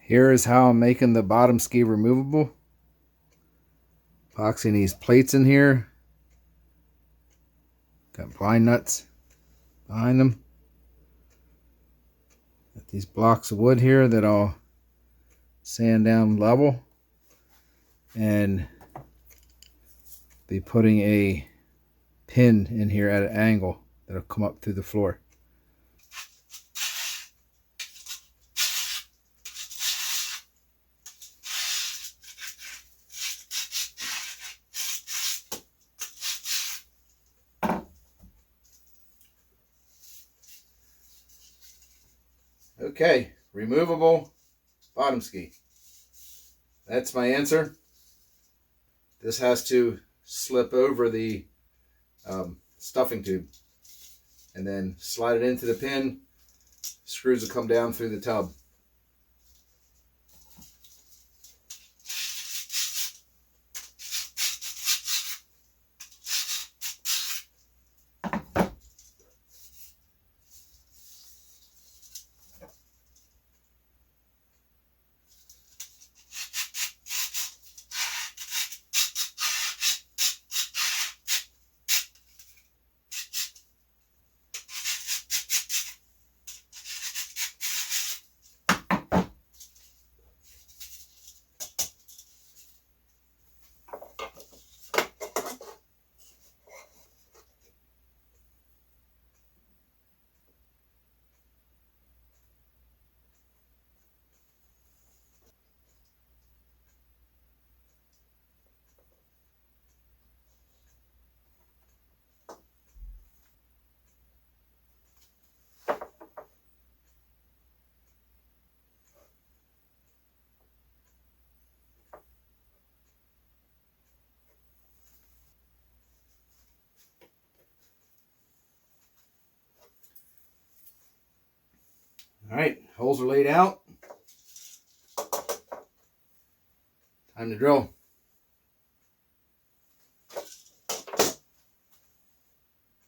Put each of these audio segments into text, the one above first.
Here is how I'm making the bottom ski removable. Epoxying these plates in here. Got blind nuts behind them. Got these blocks of wood here that I'll sand down level. And be putting a pin in here at an angle that'll come up through the floor. Okay, removable bottom ski. That's my answer. This has to slip over the stuffing tube and then slide it into the pin. Screws will come down through the tub. All right, holes are laid out. Time to drill.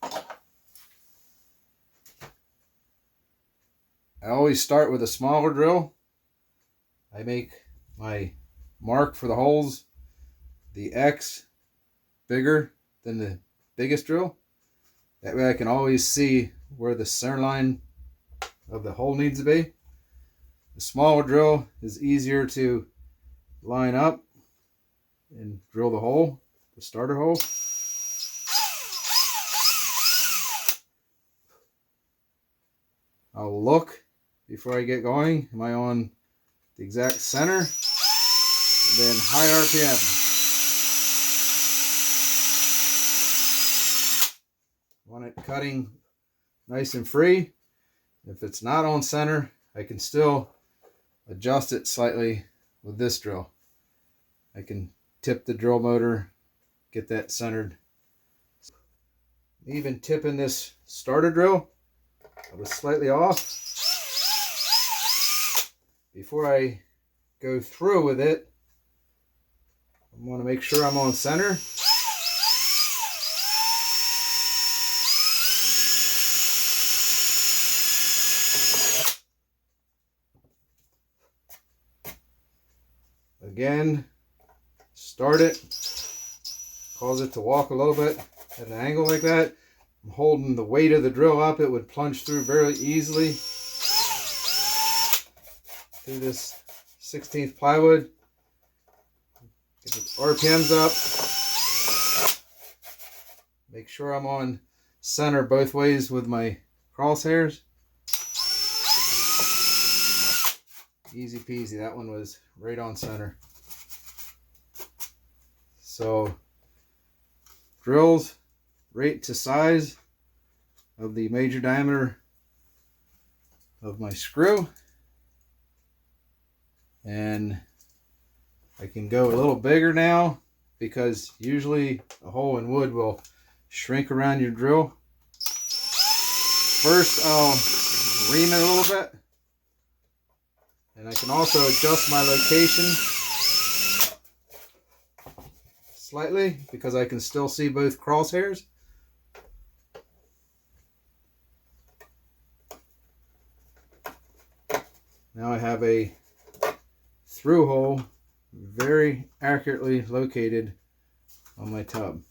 I always start with a smaller drill. I make my mark for the holes, the X, bigger than the biggest drill. That way I can always see where the center line of the hole needs to be. The smaller drill is easier to line up and drill the hole, the starter hole. I'll look before I get going. Am I on the exact center? And then high RPM. Want it cutting nice and free. If it's not on center, I can still adjust it slightly with this drill. I can tip the drill motor, get that centered. Even tipping this starter drill, I was slightly off. Before I go through with it, I want to make sure I'm on center. Again, start it, cause it to walk a little bit at an angle like that. I'm holding the weight of the drill up. It would plunge through very easily through this 16th plywood. Get the RPMs up. Make sure I'm on center both ways with my crosshairs. Easy peasy. That one was right on center. So drills right to size of the major diameter of my screw. And I can go a little bigger now because usually a hole in wood will shrink around your drill. First I'll ream it a little bit. And I can also adjust my location slightly because I can still see both crosshairs. Now I have a through hole very accurately located on my tub.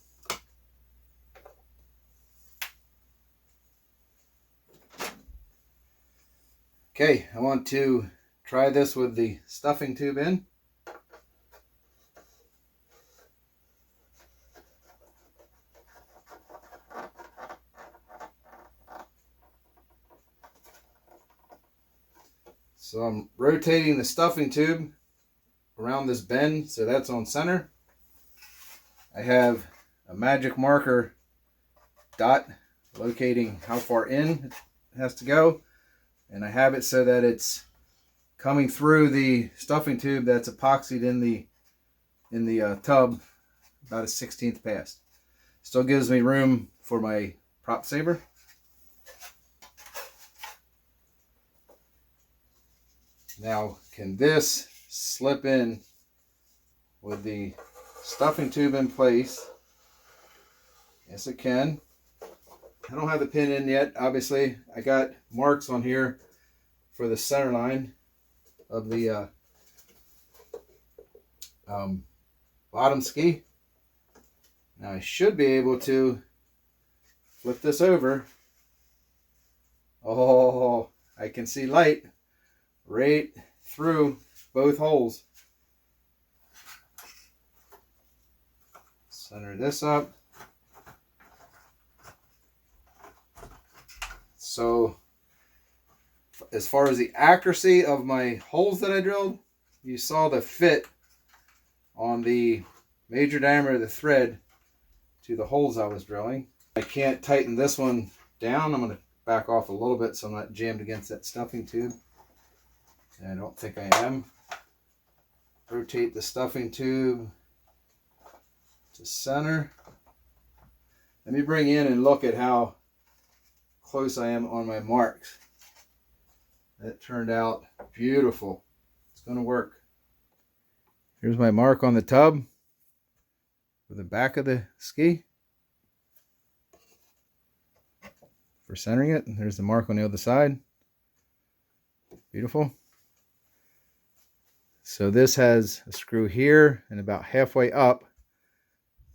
Okay, I want to try this with the stuffing tube in. So I'm rotating the stuffing tube around this bend so that's on center. I have a magic marker dot locating how far in it has to go, and I have it so that it's coming through the stuffing tube that's epoxied in the tub about a 1/16 past. Still gives me room for my prop saber. Now, can this slip in with the stuffing tube in place? Yes, it can. I don't have the pin in yet, obviously. I got marks on here for the center line of the bottom ski. Now I should be able to flip this over. Oh, I can see light right through both holes. Center this up. So as far as the accuracy of my holes that I drilled, you saw the fit on the major diameter of the thread to the holes I was drilling. I can't tighten this one down. I'm going to back off a little bit so I'm not jammed against that stuffing tube. And I don't think I am. Rotate the stuffing tube to center. Let me bring in and look at how close I am on my marks. That turned out beautiful. It's going to work. Here's my mark on the tub for the back of the ski for centering it. And there's the mark on the other side. Beautiful. So this has a screw here and about halfway up,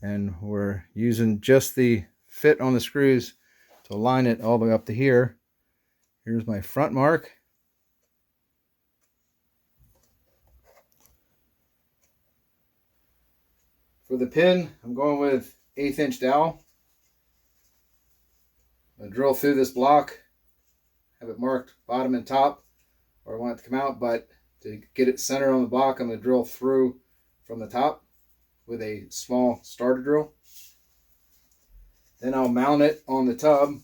and we're using just the fit on the screws to align it all the way up to here. Here's my front mark. For the pin, I'm going with 1/8 inch dowel. I'm going to drill through this block, have it marked bottom and top where I want it to come out, but to get it centered on the block, I'm going to drill through from the top with a small starter drill. Then I'll mount it on the tub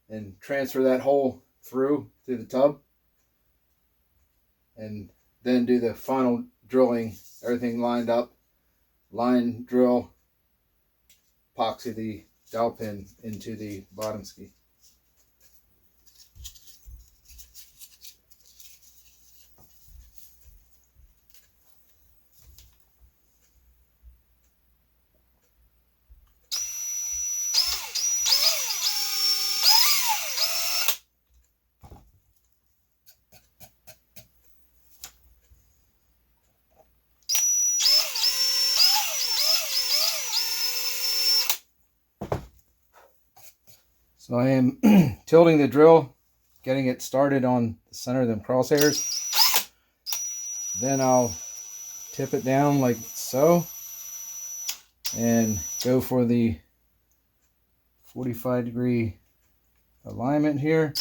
and transfer that hole through to the tub, and then do the final drilling, everything lined up, line drill, epoxy the dowel pin into the bottom ski. So I am tilting the drill, getting it started on the center of them crosshairs. Then I'll tip it down like so and go for the 45-degree alignment here.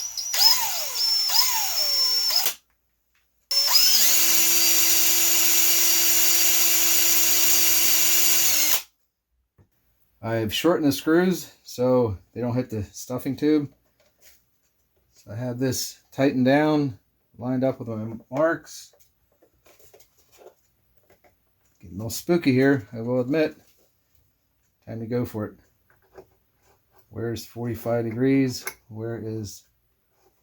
I've shortened the screws so they don't hit the stuffing tube. So I have this tightened down, lined up with my marks. Getting a little spooky here, I will admit. Time to go for it. Where's 45 degrees? Where is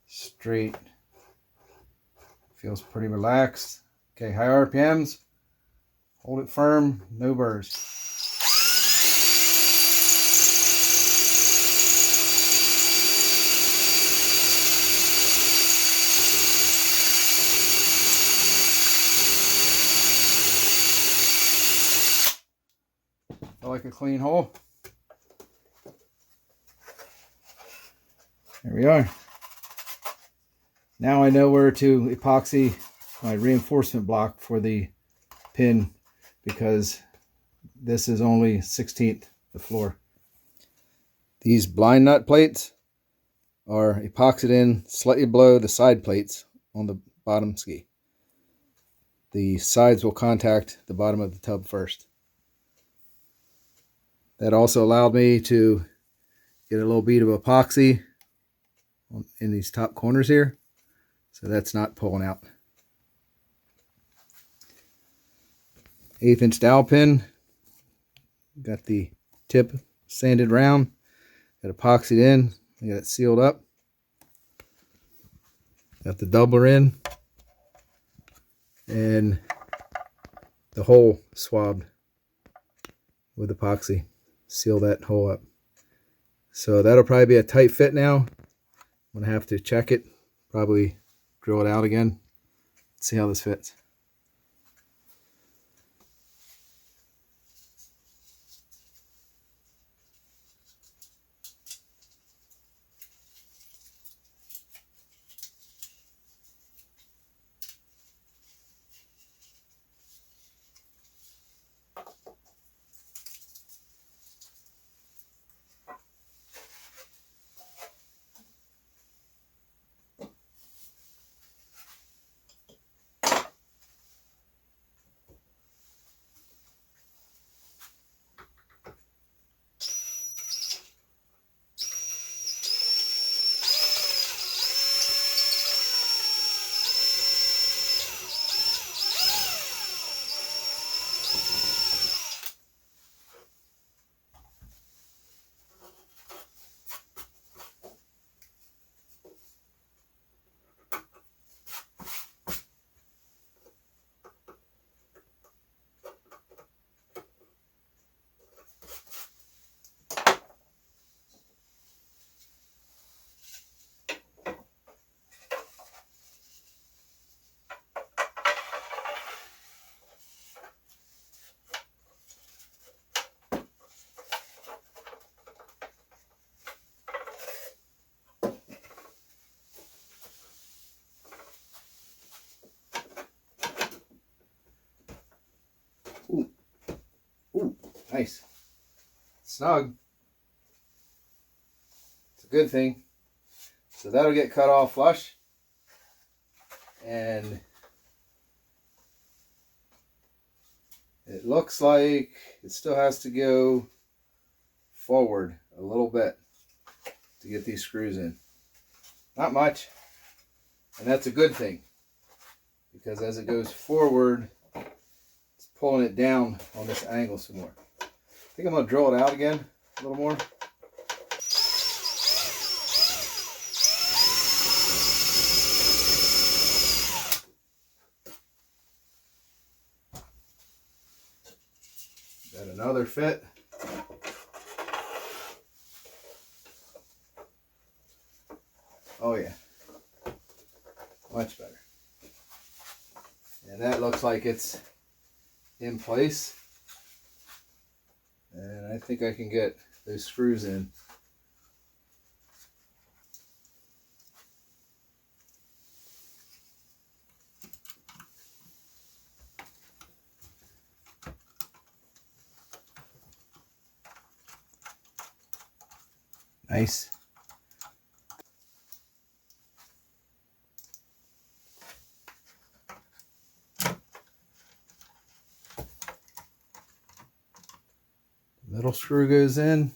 straight? Feels pretty relaxed. Okay, high RPMs. Hold it firm, no burrs. I like a clean hole. There we are. Now I know where to epoxy my reinforcement block for the pin, because this is only 1/16 the floor. These blind nut plates are epoxied in slightly below the side plates on the bottom ski. The sides will contact the bottom of the tub first. That also allowed me to get a little bead of epoxy in these top corners here, so that's not pulling out. 1/8 inch dowel pin, got the tip sanded round, got epoxied in, got it sealed up, got the doubler in, and the hole swabbed with epoxy. Seal that hole up. So that'll probably be a tight fit now. I'm gonna have to check it, probably drill it out again, see how this fits. Ooh, ooh, nice. Snug. It's a good thing. So that'll get cut off flush. And it looks like it still has to go forward a little bit to get these screws in. Not much. And that's a good thing, because as it goes forward, it's pulling it down on this angle some more. I think I'm going to drill it out again a little more. Got another fit. Oh yeah, much better. And that looks like it's in place. And I think I can get those screws in. Nice. Middle screw goes in.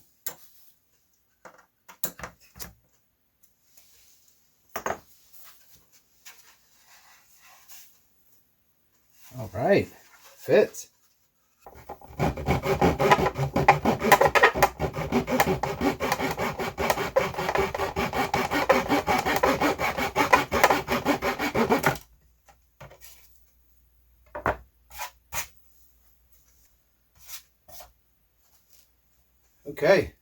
All right, fits. Okay,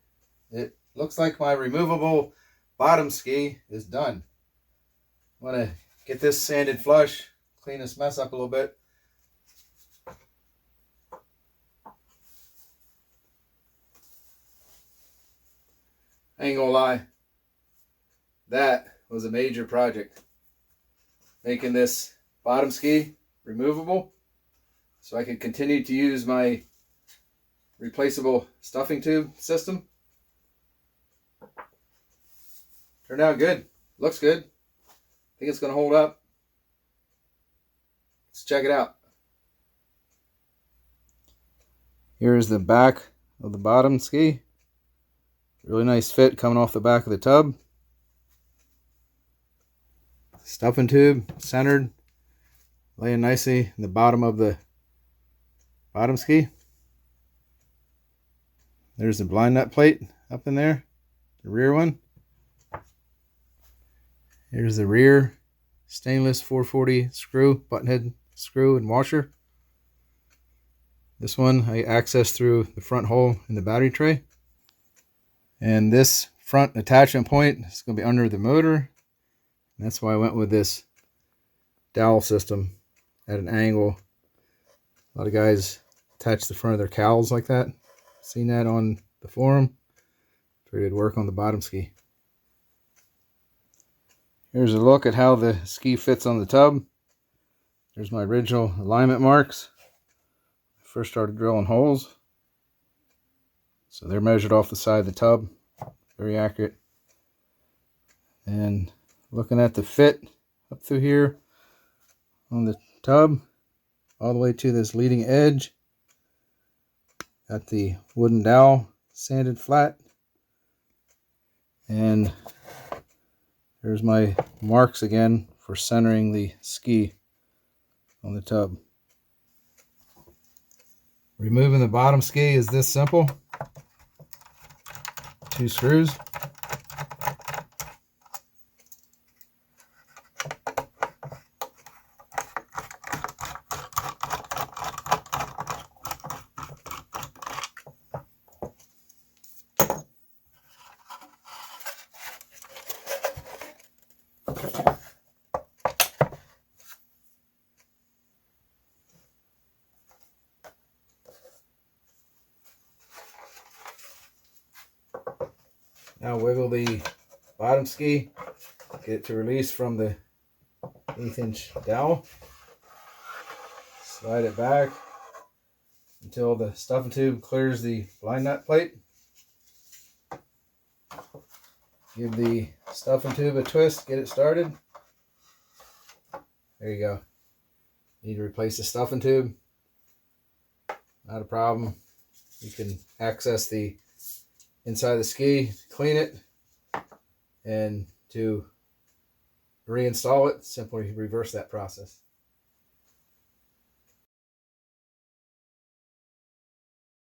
it looks like my removable bottom ski is done. I'm going to get this sanded flush, clean this mess up a little bit. I ain't gonna lie, that was a major project. Making this bottom ski removable so I could continue to use my replaceable stuffing tube system. Turned out good. Looks good. I think it's going to hold up. Let's check it out. Here's the back of the bottom ski. Really nice fit coming off the back of the tub. Stuffing tube centered, laying nicely in the bottom of the bottom ski. There's the blind nut plate up in there, the rear one. Here's the rear stainless 440 screw, buttonhead screw and washer. This one I access through the front hole in the battery tray. And this front attachment point is going to be under the motor. And that's why I went with this dowel system at an angle. A lot of guys attach the front of their cowls like that. Seen that on the forum. Figured it'd work on the bottom ski. Here's a look at how the ski fits on the tub. There's my original alignment marks. I first started drilling holes. So they're measured off the side of the tub. Very accurate. And looking at the fit up through here on the tub, all the way to this leading edge. Got the wooden dowel sanded flat. And there's my marks again for centering the ski on the tub. Removing the bottom ski is this simple. 2 screws. Now wiggle the bottom ski, get it to release from the 1/8-inch dowel. Slide it back until the stuffing tube clears the blind nut plate. Give the stuffing tube a twist, get it started. There you go. Need to replace the stuffing tube. Not a problem. You can access the inside the ski, clean it, and to reinstall it, simply reverse that process.